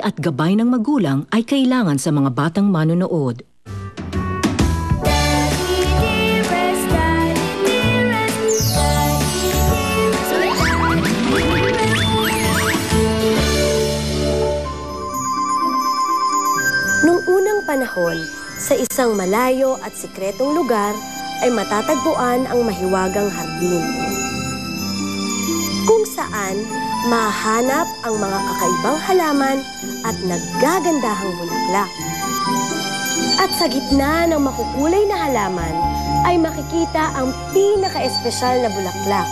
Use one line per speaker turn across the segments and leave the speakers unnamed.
at gabay ng magulang ay kailangan sa mga batang manonood.
Nung unang panahon, sa isang malayo at sikretong lugar ay matatagpuan ang mahiwagang hardin, kung saan mahanap ang mga kakaibang halaman at naggagandahang bulaklak. At sa gitna ng makukulay na halaman ay makikita ang pinaka-espesyal na bulaklak,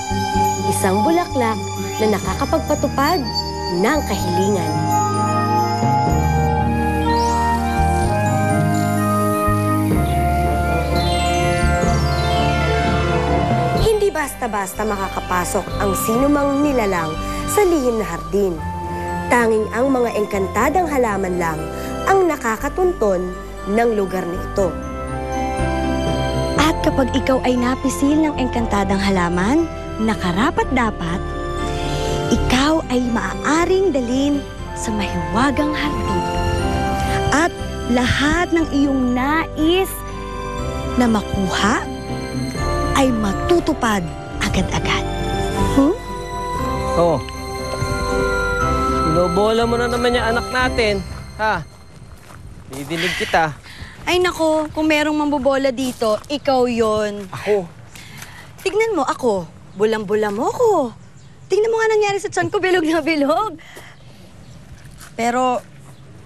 isang bulaklak na nakakapagpatupad ng kahilingan. Basta-basta makakapasok ang sinumang nilalang sa lihim na hardin. Tanging ang mga engkantadang halaman lang ang nakakatunton ng lugar na ito.
At kapag ikaw ay napisil ng engkantadang halaman, nakarapat-dapat, ikaw ay maaaring dalhin sa mahiwagang hardin. At lahat ng iyong nais na makuha ay matutupad agad-agad.
Oh. Binobola mo na naman yung anak natin. Ha? Didinig kita.
Ay nako, kung merong mambobola dito, ikaw yon.
Ako?
Tignan mo ako. Bulang-bula mo ako. Tignan mo nga nangyari sa tiyan ko, bilog na bilog. Pero,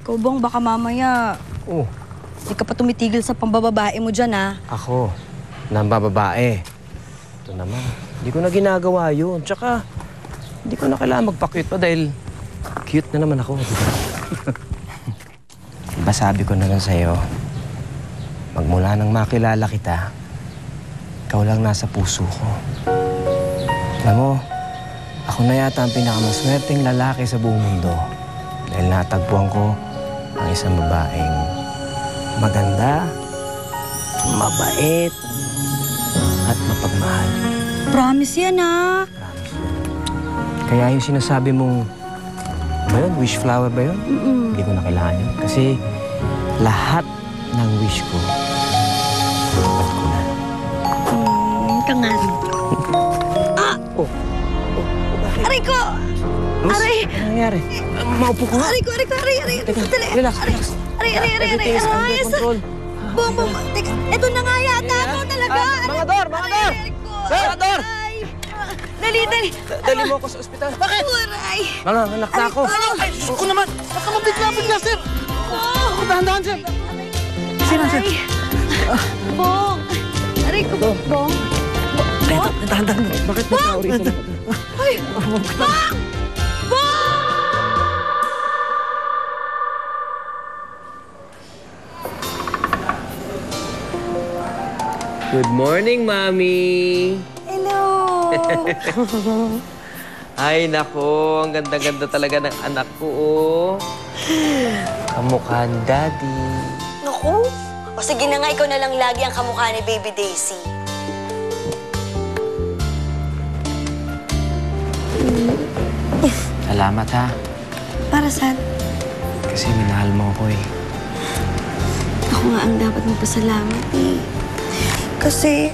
Kubong, baka mamaya...
Oh.
Hindi ka pa tumitigil sa pambababae mo dyan, ha?
Ako? Nambababae. Ito naman. Hindi ko na ginagawa yun. Tsaka, hindi ko na kailangan magpa-cute pa dahil cute na naman ako. Diba sabi ko naman sa'yo, magmula nang makilala kita, ikaw lang nasa puso ko. Alam mo, ako na yata ang pinakamaswerteng lalaki sa buong mundo dahil natagpuan ko ang isang babaeng maganda, mabait, at mapagmahal.
Promise yan, ha?
Promise. Kaya yung sinasabi mong, ba yun? Wish flower ba yun? Hindi ko na kailangan yun. Kasi lahat ng wish ko, dapat ko na.
Kangan.
Oh. Bakit?
Aray ko!
Rose,
Aray!
ano nangyari? Maupo ko nga.
Aray ko! Aray!
Teka,
Dali.
relax.
Aray!
Everything is under control.
Bong! Teka, ito na nga yata ako talaga!
Mga Dor! Mga Dor!
Dali!
Dali mo ako sa ospital. Bakit?
Aray!
Mga anak na ako.
Ay, ako naman! Baka mabigla, sir! Dahan-dahan, sir!
Sino, sir? Bong! Aray ko, Bong!
Dahan-dahan. Bakit mo sa uri?
Ay! Bong! Bong!
Good morning, Mami!
Hello!
Ay, nako. Ang ganda-ganda talaga ng anak ko, oh. Kamukha ni Daddy.
Naku! O sige na nga, ikaw na lang lagi ang kamukha ni Baby Daisy.
Salamat, ha?
Para saan?
Kasi minahal mo ako, eh.
Ako nga ang dapat magpasalamat, eh. Kasi,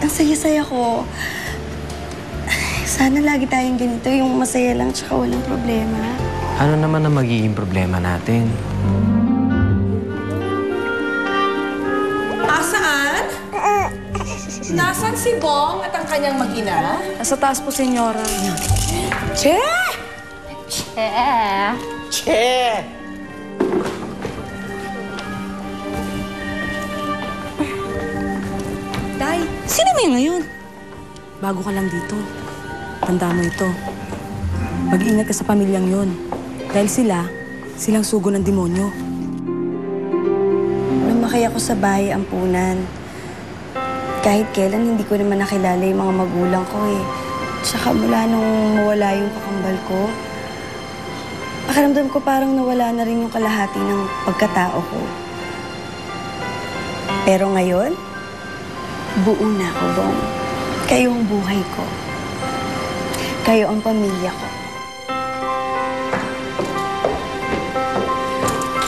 ang saya-saya ko. Sana lagi tayong ganito, yung masaya lang tsaka walang problema.
Ano naman ang magiging problema natin?
Saan? Nasaan si Bong at ang kanyang mag-ina?
Nasa taas po, senyora.
Che!
Che!
Tay, sino mo yun ngayon? Bago ka lang dito. Tanda mo ito. Mag-iingat ka sa pamilyang yun. Dahil silang sugo ng demonyo.
Lumaki ako sa bahay ampunan. Kahit kailan, hindi ko naman nakilala yung mga magulang ko, eh. Tsaka mula nung mawala yung kakambal ko, pakiramdam ko parang nawala na rin yung kalahati ng pagkatao ko. Pero ngayon, buo na ako, Bong. Kayo ang buhay ko. Kayo ang pamilya ko.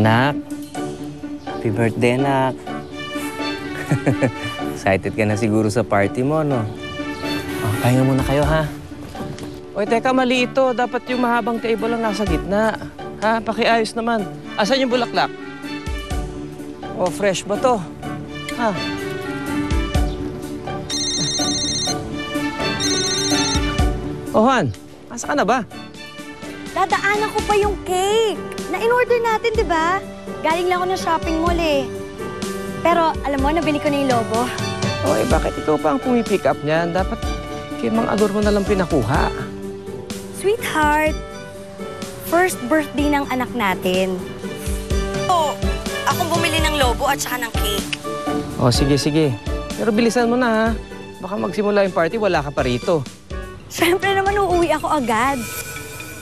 Anak, happy birthday, anak. Excited ka na siguro sa party mo, no? Oh, pahinga muna kayo, ha? Oy, teka, mali ito. Dapat yung mahabang table lang nasa gitna. Ha? Pakiayos naman. Asan yung bulaklak? Oh, fresh ba to? Ha? Oh, Juan, asa ka na ba?
Dadaanan ko pa yung cake. Na in-order natin, di ba? Galing lang ako ng shopping mall eh. Pero alam mo, nabili ko na yung lobo.
Oh, eh, bakit ikaw pa ang pumipick up niyan? Dapat kay Mang Ador mo na lang pinakuha.
Sweetheart, first birthday ng anak natin. Oh, akong bumili ng lobo at saka ng cake.
Oh, sige, sige. Pero bilisan mo na, ha? Baka magsimula yung party, wala ka pa rito.
Siyempre naman, uuwi ako agad.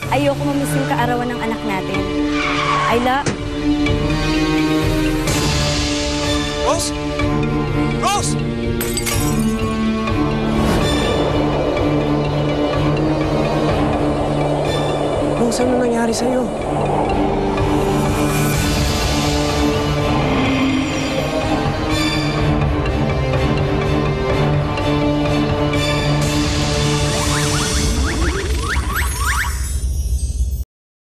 Ayoko mamiss yung kaarawan ng anak natin. Ayla.
Rose! Rose! Rose, ano nangyari sa'yo?